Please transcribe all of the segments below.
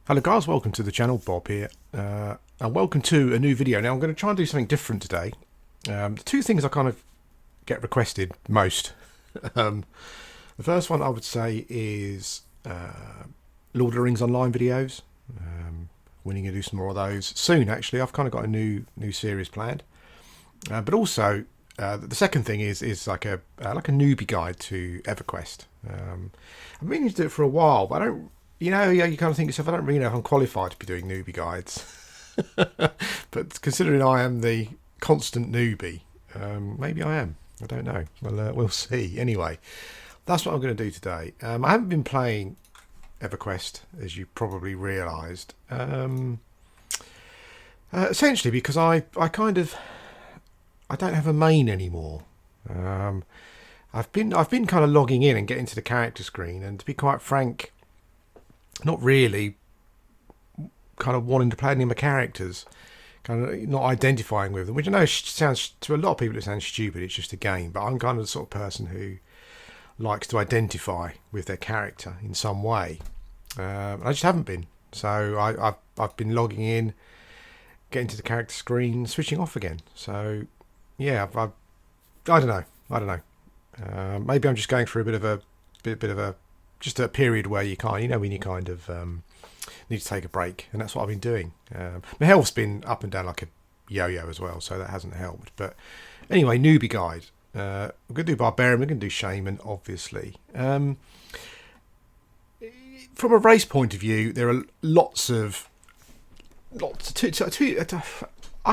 Hello guys, welcome to the channel. Bob here, and welcome to a new video. Now I'm going to try and do something different today. The two things I kind of get requested most. The first one I would say is Lord of the Rings online videos. We're going to do some more of those soon. Actually, I've kind of got a new series planned. But also, the second thing is like a newbie guide to Everquest. I've been meaning to do it for a while, but I don't. You kind of think to yourself, I don't really know if I'm qualified to be doing newbie guides. But considering I am the constant newbie, maybe I am. I don't know. Well, we'll see. Anyway, that's what I'm going to do today. I haven't been playing Everquest, as you probably realised. Essentially because I don't have a main anymore. I've been kind of logging in and getting to the character screen, and to be quite frank, not really kind of wanting to play any of my characters, kind of not identifying with them, which I know sounds, to a lot of people it sounds stupid, it's just a game, but I'm kind of the sort of person who likes to identify with their character in some way. I just haven't been, so I've been logging in, getting to the character screen, switching off again. So yeah, I don't know. Maybe I'm just going through a bit of a just a period where you can't, when you kind of need to take a break, and that's what I've been doing. My health's been up and down like a yo-yo as well, so that hasn't helped. But anyway, newbie guide. We're going to do barbarian. We're going to do shaman, obviously. From a race point of view, there are lots. I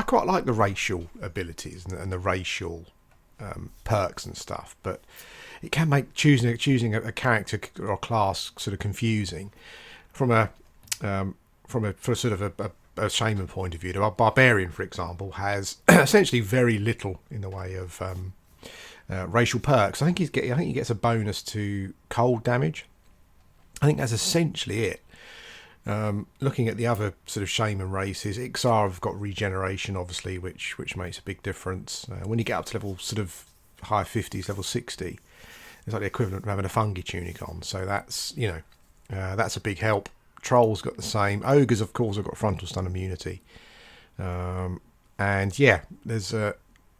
quite like the racial abilities and the racial perks and stuff, but it can make choosing a character or a class sort of confusing. From a shaman point of view, the barbarian, for example, has essentially very little in the way of racial perks. I think he gets a bonus to cold damage. I think that's essentially it. Looking at the other sort of shaman races, Ixar have got regeneration, obviously, which makes a big difference. When you get up to level sort of high 50s, level 60, it's like the equivalent of having a fungi tunic on. So that's that's a big help. Trolls got the same. Ogres, of course, have got frontal stun immunity. And yeah, there's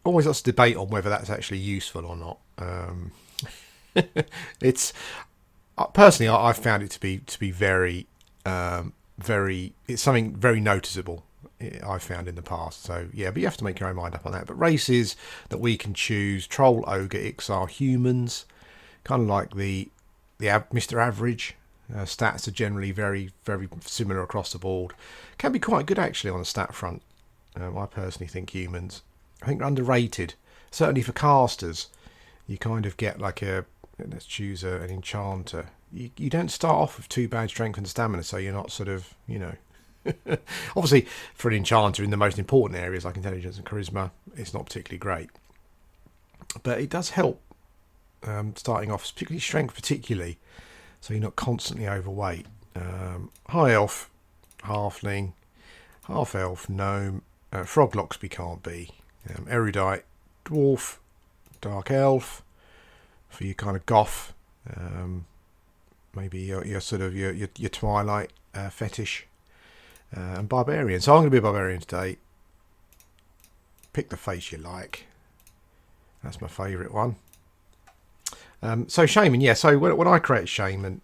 always lots of debate on whether that's actually useful or not. It's personally, I've found it to be very it's something very noticeable I've found in the past. So yeah, but you have to make your own mind up on that. But races that we can choose: Troll, Ogre, Ixar, humans, kind of like the Mr. Average. Stats are generally very, very similar across the board. Can be quite good actually on the stat front. I personally think humans, I think, they're underrated. Certainly for casters, you kind of get like let's choose an enchanter. You don't start off with too bad strength and stamina, so you're not sort of, obviously for an enchanter in the most important areas like intelligence and charisma, it's not particularly great. But it does help starting off, particularly strength, so you're not constantly overweight. High elf, halfling, half elf, gnome, frog Loxby can't be, erudite, dwarf, dark elf, for your kind of goth, maybe your sort of your twilight fetish, and barbarian. So I'm going to be a barbarian today. Pick the face you like. That's my favourite one. So shaman, yeah. So when I create shaman,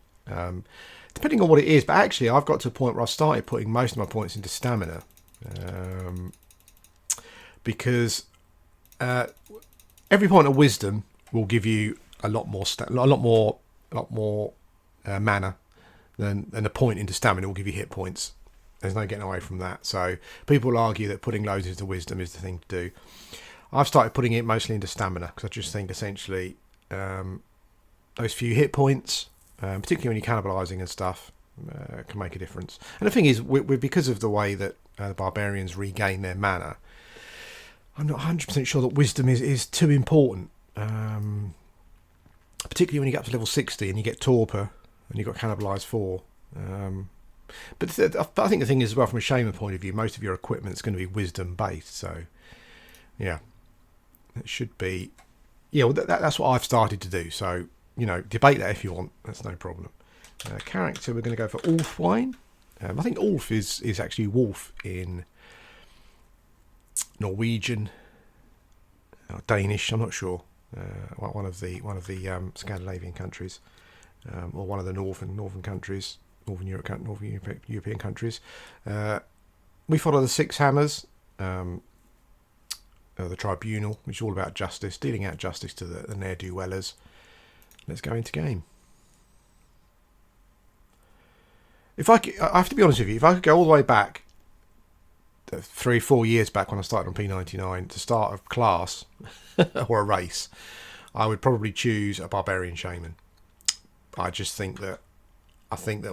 depending on what it is, but actually I've got to a point where I started putting most of my points into stamina, because every point of wisdom will give you a lot more mana than a point into stamina will give you hit points. There's no getting away from that. So people argue that putting loads into wisdom is the thing to do. I've started putting it mostly into stamina because I just think essentially those few hit points, particularly when you're cannibalising and stuff, can make a difference. And the thing is, because of the way that the barbarians regain their mana, I'm not 100% sure that wisdom is too important. Particularly when you get up to level 60 and you get torpor and you've got cannibalised 4. But I think the thing is, as well, from a shaman point of view, most of your equipment is going to be wisdom based. So yeah, it should be. Yeah, well, that's what I've started to do. So debate that if you want. That's no problem. Character, we're going to go for Ulfwine. I think Ulf is actually wolf in Norwegian, or Danish. I'm not sure. One of the Scandinavian countries, or one of the northern countries, northern European countries. We follow the Six Hammers, the tribunal, which is all about justice, dealing out justice to the ne'er-do-wellers. Let's go into game. I have to be honest with you, if I could go all the way back, 3-4 years back when I started on P99 to start a class or a race, I would probably choose a barbarian shaman. I think that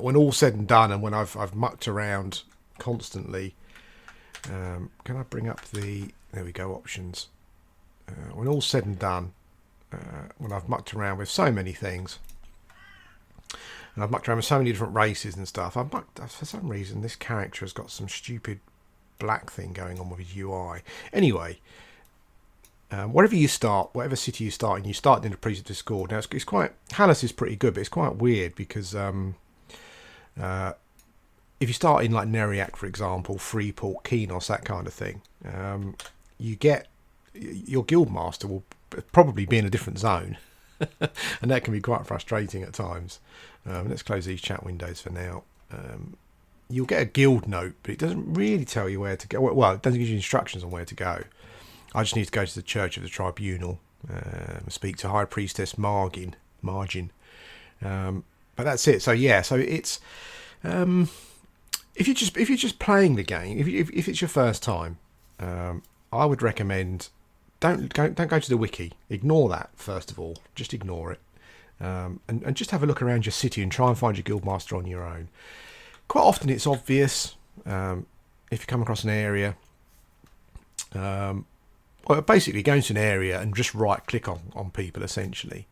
when all's said and done, and when I've mucked around constantly, can I bring up there we go, options. When all's said and done, when I've mucked around with so many things, and I've mucked around with so many different races and stuff, for some reason this character has got some stupid black thing going on with his UI. Anyway, wherever you start, whatever city you start in, you start in the Priest of Discord. Now it's quite, Hallis is pretty good, but it's quite weird because if you start in like Neriak, for example, Freeport, Kenos, that kind of thing, you get your guildmaster will probably be in a different zone, and that can be quite frustrating at times. Let's close these chat windows for now. You'll get a guild note, but it doesn't really tell you where to go. Well, it doesn't give you instructions on where to go. I just need to go to the Church of the Tribunal, speak to High Priestess Margin. But that's it. So yeah, so it's if you're just playing the game, if it's your first time, I would recommend don't go to the wiki. Ignore that first of all. Just ignore it, and just have a look around your city and try and find your guildmaster on your own. Quite often it's obvious if you come across an area. Well, basically go into an area and just right click on people essentially,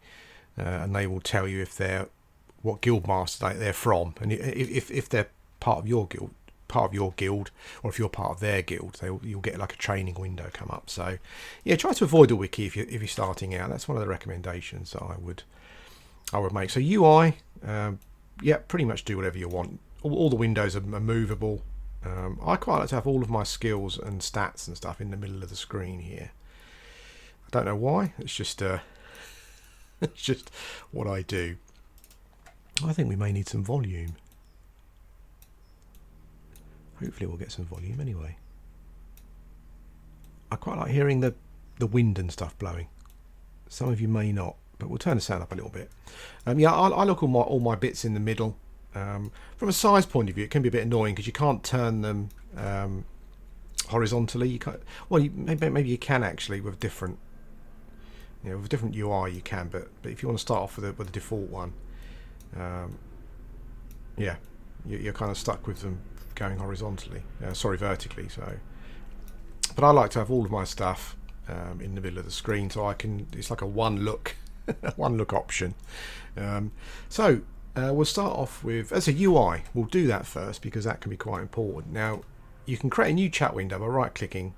and they will tell you if they're what guildmaster they're from, and if they're part of your guild, or if you're part of their guild, you'll get like a training window come up. So yeah, try to avoid the wiki if you're starting out. That's one of the recommendations that I would make. So UI, yeah, pretty much do whatever you want. All the windows are movable. I quite like to have all of my skills and stats and stuff in the middle of the screen here. I don't know why. It's just it's just what I do. I think we may need some volume. Hopefully we'll get some volume anyway. I quite like hearing the wind and stuff blowing. Some of you may not, but we'll turn the sound up a little bit. Yeah, I look all my bits in the middle. From a size point of view, it can be a bit annoying because you can't turn them horizontally. You can't. Well, maybe you can actually with different, with different UI you can. But if you want to start off with a default one, yeah, you're kind of stuck with them going horizontally. Vertically. So, but I like to have all of my stuff in the middle of the screen, so I can. It's like a one look option. So. We'll start off with, as a UI, we'll do that first because that can be quite important. Now, you can create a new chat window by right-clicking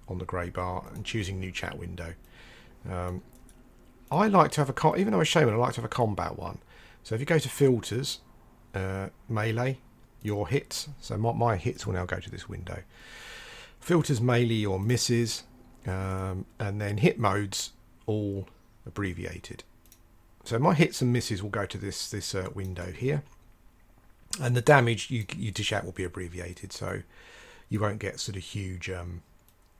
on the grey bar and choosing new chat window. I like to have even though I'm a shaman, I like to have a combat one. So if you go to filters, melee, your hits. So my hits will now go to this window. Filters, melee, or misses, and then hit modes, all abbreviated. So my hits and misses will go to this window here, and the damage you dish out will be abbreviated, so you won't get sort of huge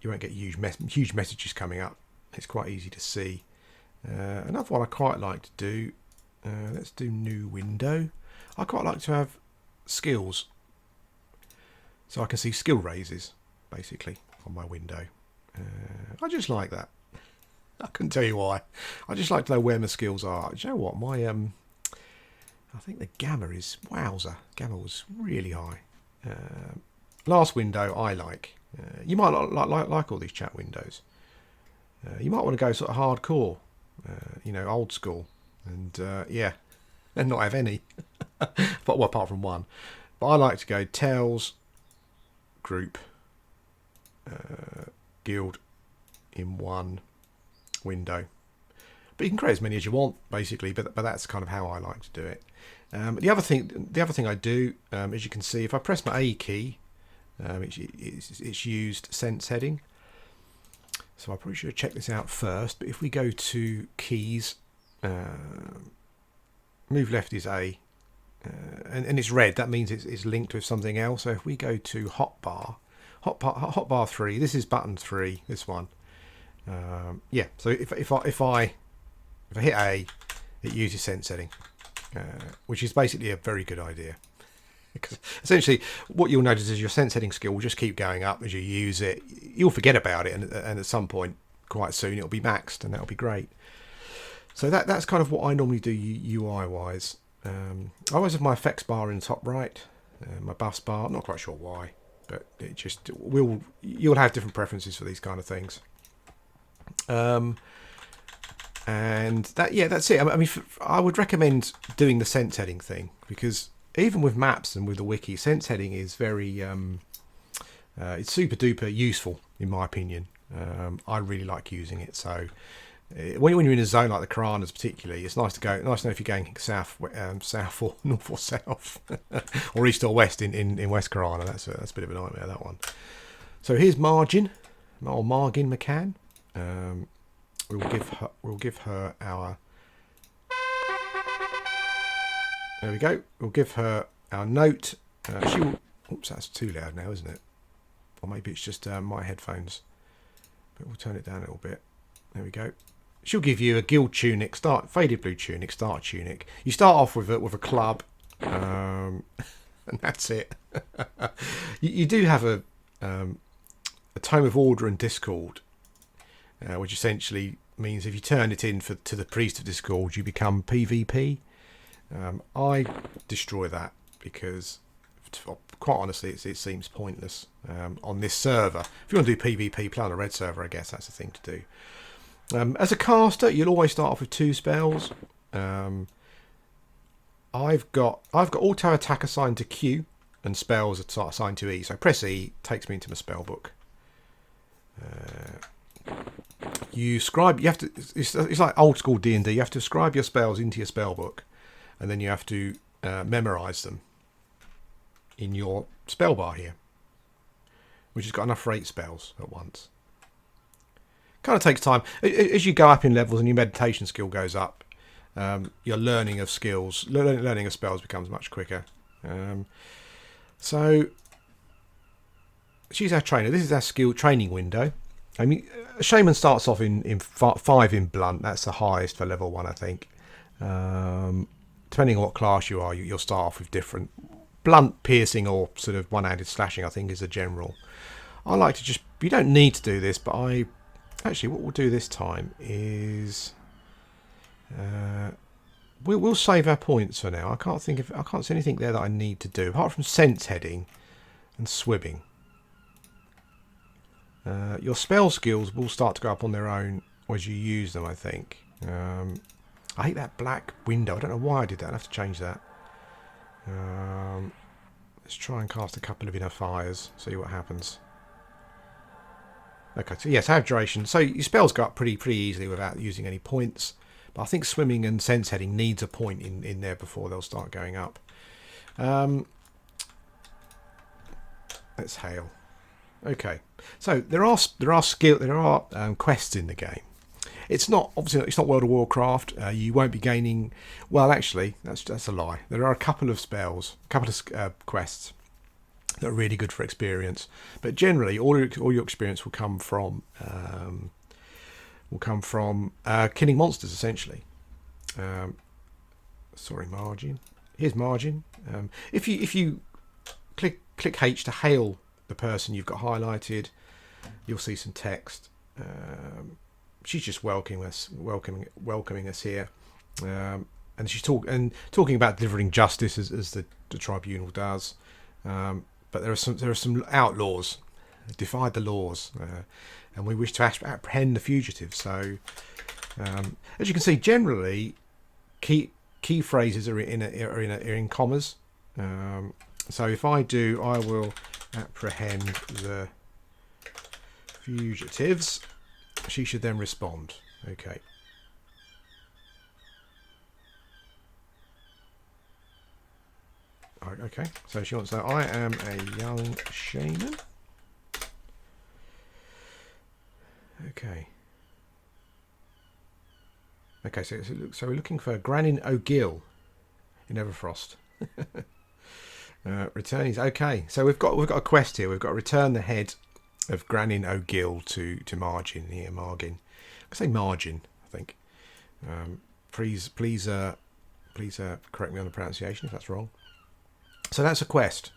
huge messages coming up. It's quite easy to see. Another one I quite like to do. Let's do new window. I quite like to have skills, so I can see skill raises basically on my window. I just like that. I couldn't tell you why. I just like to know where my skills are. Do you know what? My I think the gamma is wowzer. Gamma was really high. Last window I like. You might like all these chat windows. You might want to go sort of hardcore, old school, and yeah, and not have any. But apart from one. But I like to go Tales, Group, Guild in one window. But you can create as many as you want basically, but that's kind of how I like to do it. The other thing I do, as you can see, if I press my A key, it's used sense heading. So I probably should have checked this out first. But if we go to keys, move left is A, and it's red. That means it's linked with something else. So if we go to hotbar 3, this is button 3. This one, yeah. So if I hit A, it uses sense heading, which is basically a very good idea. Because essentially, what you'll notice is your sense heading skill will just keep going up as you use it. You'll forget about it, and at some point, quite soon, it'll be maxed, and that'll be great. So that's kind of what I normally do UI wise. I always have my effects bar in the top right, my buffs bar. I'm not quite sure why, but you'll have different preferences for these kind of things. And that's it. I mean, I would recommend doing the sense heading thing, because even with maps and with the wiki, sense heading is very it's super duper useful in my opinion. I really like using it. So when you're in a zone like the Karanas particularly, it's nice to know if you're going south or north or south or east or west in West Karana. That's a bit of a nightmare, that one. So here's Margin or Margin McCann. We'll give her our. There we go. We'll give her our note. She will. Oops, that's too loud now, isn't it? Or maybe it's just my headphones. But we'll turn it down a little bit. There we go. She'll give you a guild tunic, faded blue tunic, starter tunic. You start off with a club, and that's it. You do have a tome of order and discord, which essentially means if you turn it in to the priest of discord, you become PvP. I destroy that because, quite honestly, it seems pointless on this server. If you want to do PvP, play on a red server, I guess that's the thing to do. As a caster, you'll always start off with 2 spells. I've got auto attack assigned to Q, and spells are assigned to E. So press E, takes me into my spell book. You have to. It's like old school D&D. You have to scribe your spells into your spell book, and then you have to memorize them in your spell bar here, which has got enough for 8 spells at once. Kind of takes time as you go up in levels and your meditation skill goes up. Your learning of skills, learning of spells becomes much quicker. So she's our trainer. This is our skill training window. I mean, a shaman starts off in 5 in blunt. That's the highest for level 1, I think. Depending on what class you are, you'll start off with different. Blunt, piercing, or sort of one-handed slashing, I think, is a general. I like to just. You don't need to do this, but actually, what we'll do this time is we'll save our points for now. I can't see anything there that I need to do apart from sense heading and swimming. Your spell skills will start to go up on their own as you use them, I think. I hate that black window. I don't know why I did that. I have to change that. Let's try and cast a couple of inner fires, see what happens. Okay, so yes, have duration. So your spells go up pretty easily without using any points. But I think swimming and sense heading needs a point in there before they'll start going up. Let's hail. Okay, so there are quests in the game. It's not World of Warcraft. You won't be gaining. Well, actually, that's a lie. There are a couple of quests that are really good for experience, but generally, all your experience will come from killing monsters, essentially. Sorry, Margin. Here's Margin. If you click H to hail the person you've got highlighted, you'll see some text. She's just welcoming us here, and she's talking about delivering justice as the tribunal does. But there are some outlaws, defied the laws, and we wish to apprehend the fugitives. So, as you can see, generally, key phrases are in commas. So if I will apprehend the fugitives. She should then respond. Okay. Okay, so she wants to know, I am a young shaman. Okay. Okay, so we're looking for Granin O'Gill in Everfrost. Returnees. Okay, so we've got a quest here. We've got to return the head of Granin O'Gill to Margin here. Margin. I say Margin. I think. Please correct me on the pronunciation if that's wrong. So that's a quest.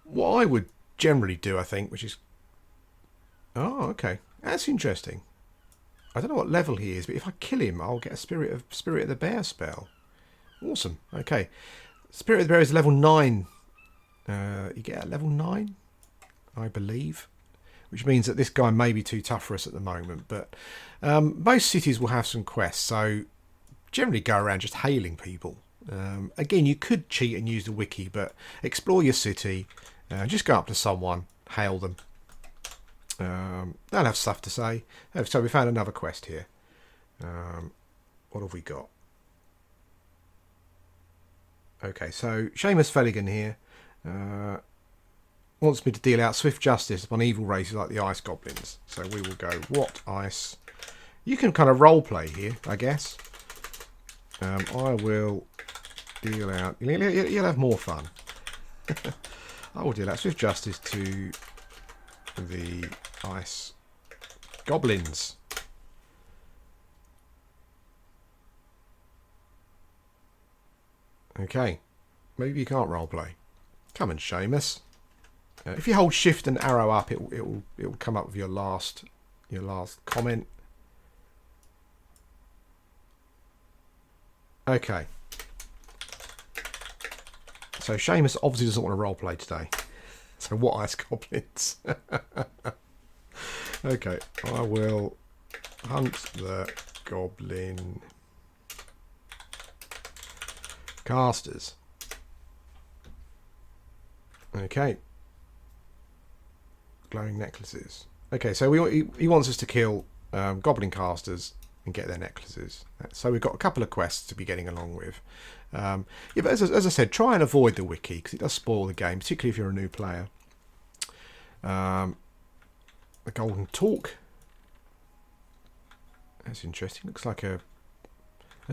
What I would generally do, I think, which is, oh, okay, that's interesting. I don't know what level he is, but if I kill him, I'll get a Spirit of the Bear spell. Awesome. Okay, Spirit of the Bear is level 9. You get at level 9, I believe, which means that this guy may be too tough for us at the moment. But most cities will have some quests, so generally go around just hailing people. Again, you could cheat and use the wiki, but explore your city. Just go up to someone, hail them. They'll have stuff to say. So we found another quest here. What have we got? Okay, so Seamus Felligan here wants me to deal out swift justice upon evil races like the ice goblins. So we will go, what ice? You can kind of role play here, I guess. I will deal out. You'll have more fun. I will deal out swift justice to the ice goblins. Okay, maybe you can't roleplay. Come on, Seamus. If you hold Shift and arrow up, it will come up with your last comment. Okay. So Seamus obviously doesn't want to roleplay today. So what ice goblins? Okay, I will hunt the goblin casters. Okay. Glowing necklaces. Okay, so he wants us to kill goblin casters and get their necklaces. So we've got a couple of quests to be getting along with. Yeah, but as I said, try and avoid the wiki because it does spoil the game, particularly if you're a new player. The golden talk. That's interesting. Looks like it's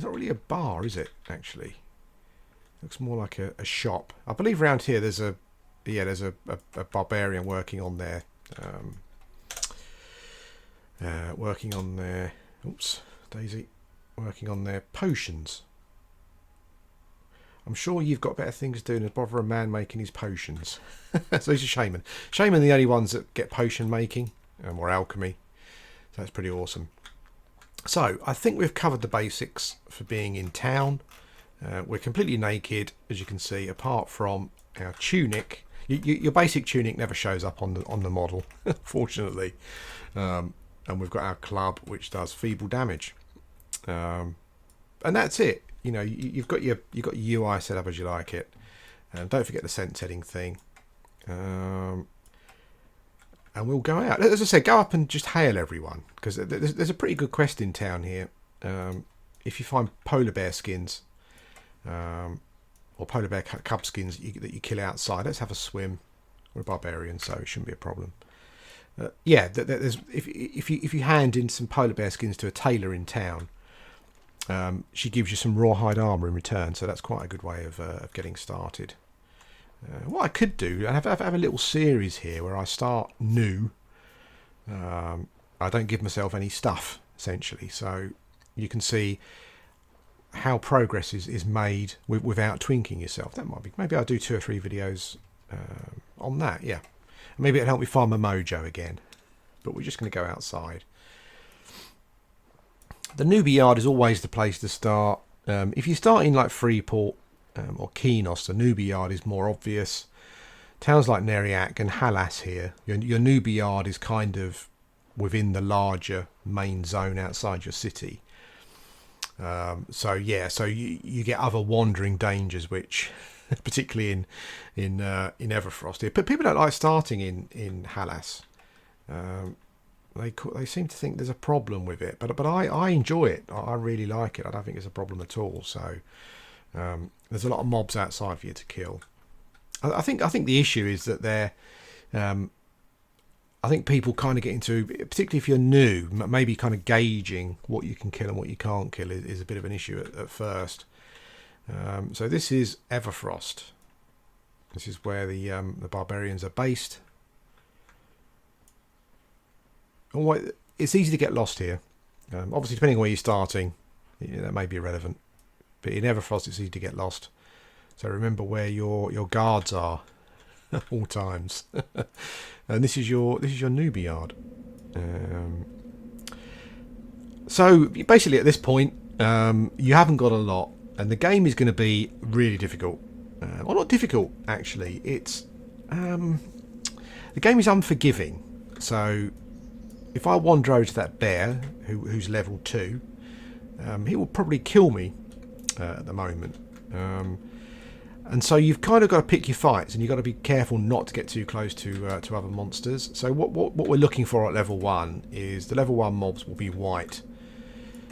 not really a bar, is it? Actually, looks more like a shop. I believe around here there's a barbarian working on their oops, Daisy, working on their potions. I'm sure you've got better things to do than bother a man making his potions. So he's a shaman. Shaman are the only ones that get potion making or alchemy. So that's pretty awesome. So I think we've covered the basics for being in town. We're completely naked, as you can see, apart from our tunic. Your basic tunic never shows up on the model, fortunately. And we've got our club, which does feeble damage. And that's it. You know, you've got your UI set up as you like it. Don't forget the scent setting thing. And we'll go out. As I said, go up and just hail everyone, because there's a pretty good quest in town here. If you find polar bear skins, or polar bear cub skins that you kill outside, let's have a swim. We're barbarians, so it shouldn't be a problem. Yeah, if you hand in some polar bear skins to a tailor in town, she gives you some rawhide armour in return, so that's quite a good way of getting started. What I could do, I have a little series here where I start new. I don't give myself any stuff, essentially, so you can see how progress is made without twinking yourself. That might be, maybe I'll do 2 or 3 videos on that, yeah. Maybe it'll help me find my mojo again. But we're just going to go outside. The newbie yard is always the place to start. If you start in like Freeport or Keynos, the newbie yard is more obvious. Towns like Neriak and Halas here, your newbie yard is kind of within the larger main zone outside your city. So you get other wandering dangers, which particularly in Everfrost here. But people don't like starting in Halas. They seem to think there's a problem with it, but I enjoy it. I really like it. I don't think it's a problem at all. So There's a lot of mobs outside for you to kill. I think the issue is that they're. I think people kind of get into, particularly if you're new, maybe kind of gauging what you can kill and what you can't kill is a bit of an issue at first. So this is Everfrost. This is where the barbarians are based. It's easy to get lost here. Obviously, depending on where you're starting, that may be irrelevant. But in Everfrost, it's easy to get lost. So remember where your guards are at all times. And this is your newbie yard. So basically, at this point, you haven't got a lot, and the game is going to be really difficult. Well, not difficult actually. It's the game is unforgiving. So if I wander over to that bear who's level 2, he will probably kill me at the moment. And so you've kind of got to pick your fights, and you've got to be careful not to get too close to other monsters. So what we're looking for at level 1 is the level 1 mobs will be white.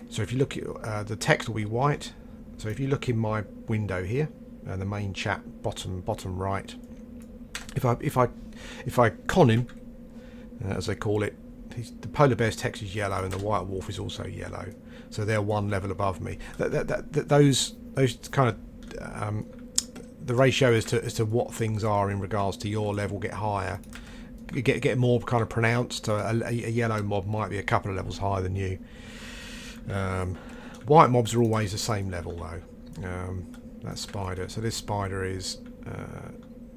So if you look at the text will be white. So if you look in my window here, the main chat bottom right, if I con him, as they call it, the polar bear's text is yellow and the white wolf is also yellow. So they're one level above me. Those kind of the ratio as to what things are in regards to your level get higher, get more kind of pronounced. So a yellow mob might be a couple of levels higher than you. White mobs are always the same level though. That spider. So this spider is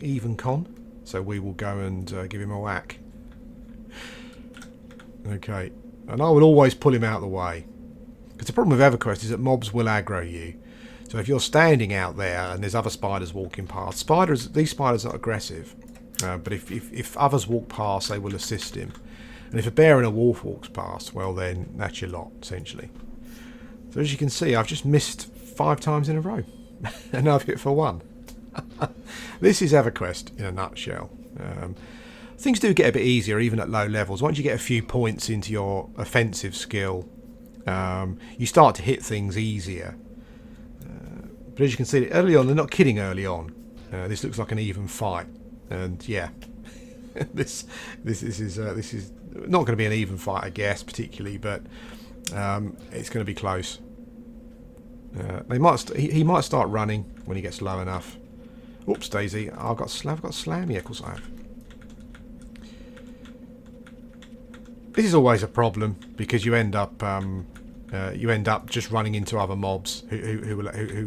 even con. So we will go and give him a whack. Okay, and I will always pull him out of the way. Because the problem with Everquest is that mobs will aggro you. So if you're standing out there and there's other spiders walking past, these spiders are aggressive, but if others walk past, they will assist him. And if a bear and a wolf walks past, well then that's your lot essentially. So as you can see, I've just missed 5 times in a row, and I've hit for 1. This is Everquest in a nutshell. Things do get a bit easier even at low levels. Once you get a few points into your offensive skill, you start to hit things easier. But as you can see, early on, they're not kidding early on. This looks like an even fight, and yeah, this is not going to be an even fight, I guess, particularly, but it's going to be close. He might start running when he gets low enough. Oops, Daisy, I've got slam. Yeah, of course I have. This is always a problem because you end up just running into other mobs who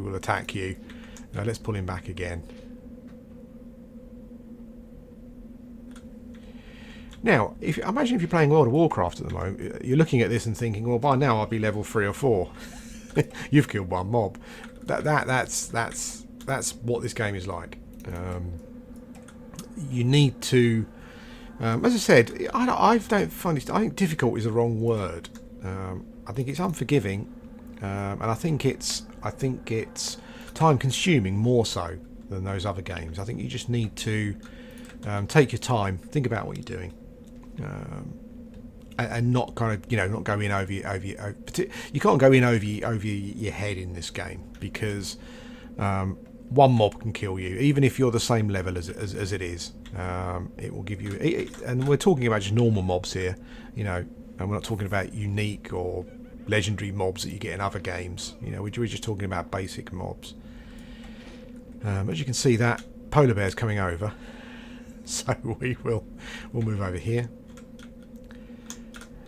will attack you. Let's pull him back again. Now, imagine if you're playing World of Warcraft at the moment, you're looking at this and thinking, well, by now I'll be level 3 or 4. You've killed one mob. That's what this game is like. You need to, as I said, I don't find it. I think difficult is the wrong word. I think it's unforgiving, and I think it's time consuming more so than those other games. I think you just need to take your time, think about what you're doing, and not kind of not go in over you can't go in over your head in this game, because one mob can kill you even if you're the same level as it is. It will give you, and we're talking about just normal mobs here, and we're not talking about unique or legendary mobs that you get in other games. We're just talking about basic mobs. As you can see, that polar bear's coming over, so we'll move over here.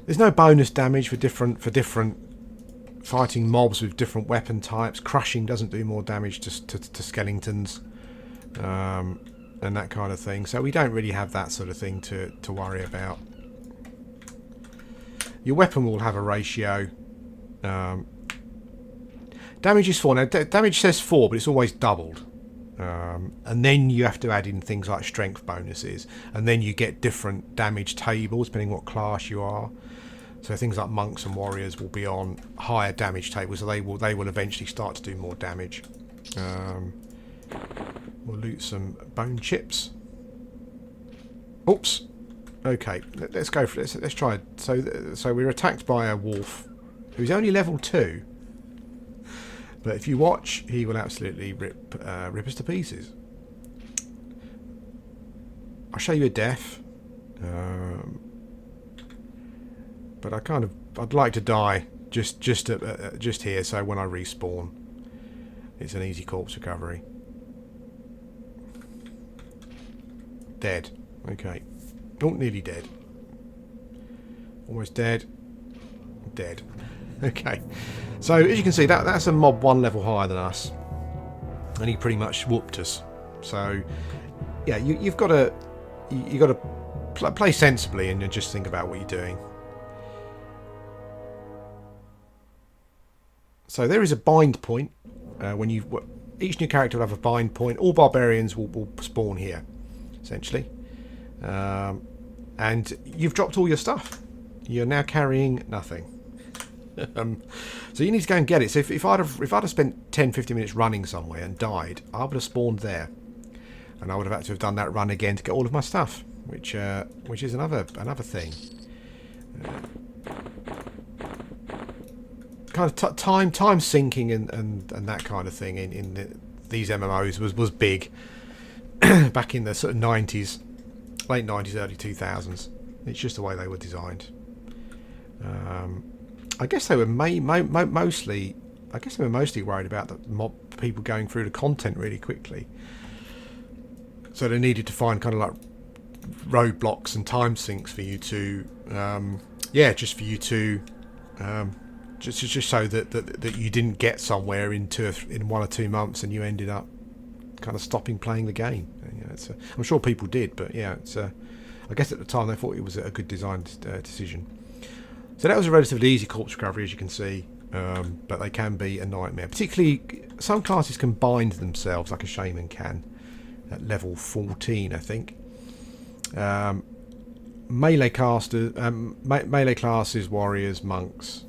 There's no bonus damage for different fighting mobs with different weapon types. Crushing doesn't do more damage to skeletons, and that kind of thing. So we don't really have that sort of thing to worry about. Your weapon will have a ratio. Damage is 4. Now, damage says 4, but it's always doubled. And then you have to add in things like strength bonuses. And then you get different damage tables, depending what class you are. So things like monks and warriors will be on higher damage tables. So they will eventually start to do more damage. We'll loot some bone chips. Oops. Okay, let's go for this. Let's try it. So we're attacked by a wolf who's only level 2. But if you watch, he will absolutely rip us to pieces. I'll show you a death. But I'd like to die just here, so when I respawn, it's an easy corpse recovery. Dead. Okay. Oh, nearly dead. Almost dead. Dead. Okay. So as you can see, that's a mob 1 level higher than us, and he pretty much whooped us. So yeah, you've got to play sensibly and just think about what you're doing. So there is a bind point. When each new character will have a bind point. All barbarians will spawn here, essentially. And you've dropped all your stuff. You're now carrying nothing. So you need to go and get it. So if I'd have spent 10-15 minutes running somewhere and died, I would have spawned there, and I would have had to have done that run again to get all of my stuff, which is another thing. Kind of time sinking and that kind of thing in these MMOs was big back in the sort of 90s, late 90s, early 2000s. It's just the way they were designed. I guess they were mostly worried about the mob people going through the content really quickly. So they needed to find kind of like roadblocks and time sinks for you to, just so that you didn't get somewhere in 1 or 2 months and you ended up kind of stopping playing the game. I'm sure people did, but yeah, I guess at the time they thought it was a good designed decision. So that was a relatively easy corpse recovery, as you can see, but they can be a nightmare. Particularly, some classes can bind themselves, like a shaman can, at level 14, I think. Melee classes, warriors, monks,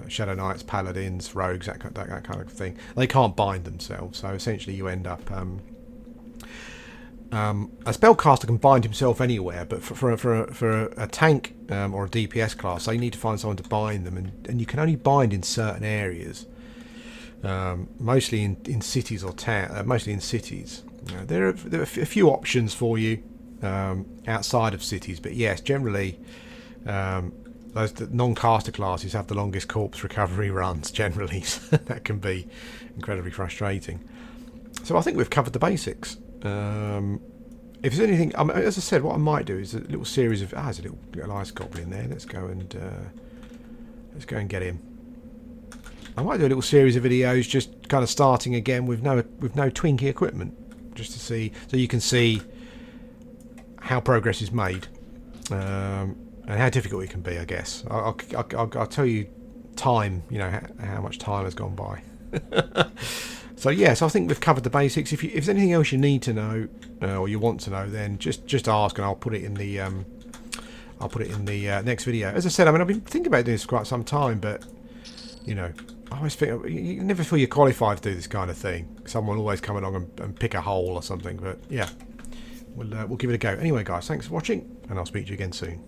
shadow knights, paladins, rogues, that kind of thing. They can't bind themselves, so essentially you end up. A spellcaster can bind himself anywhere, but for a tank or a DPS class, they need to find someone to bind them, and you can only bind in certain areas, mostly in cities or mostly in cities. There are a few options for you outside of cities, but yes, generally those non-caster classes have the longest corpse recovery runs generally. So that can be incredibly frustrating. So I think we've covered the basics. If there's anything, as I said, what I might do is a little series of there's a little ice goblin there. Let's go and get him. I might do a little series of videos just kind of starting again with no Twinkie equipment, just to see, so you can see how progress is made, and how difficult it can be. I guess I'll tell you time. How much time has gone by. So yes, I think we've covered the basics. If there's anything else you need to know or you want to know, then just ask, and I'll put it in the next video. As I said, I've been thinking about doing this for quite some time, but I always think you never feel you're qualified to do this kind of thing. Someone will always come along and pick a hole or something. But yeah, we'll give it a go. Anyway, guys, thanks for watching, and I'll speak to you again soon.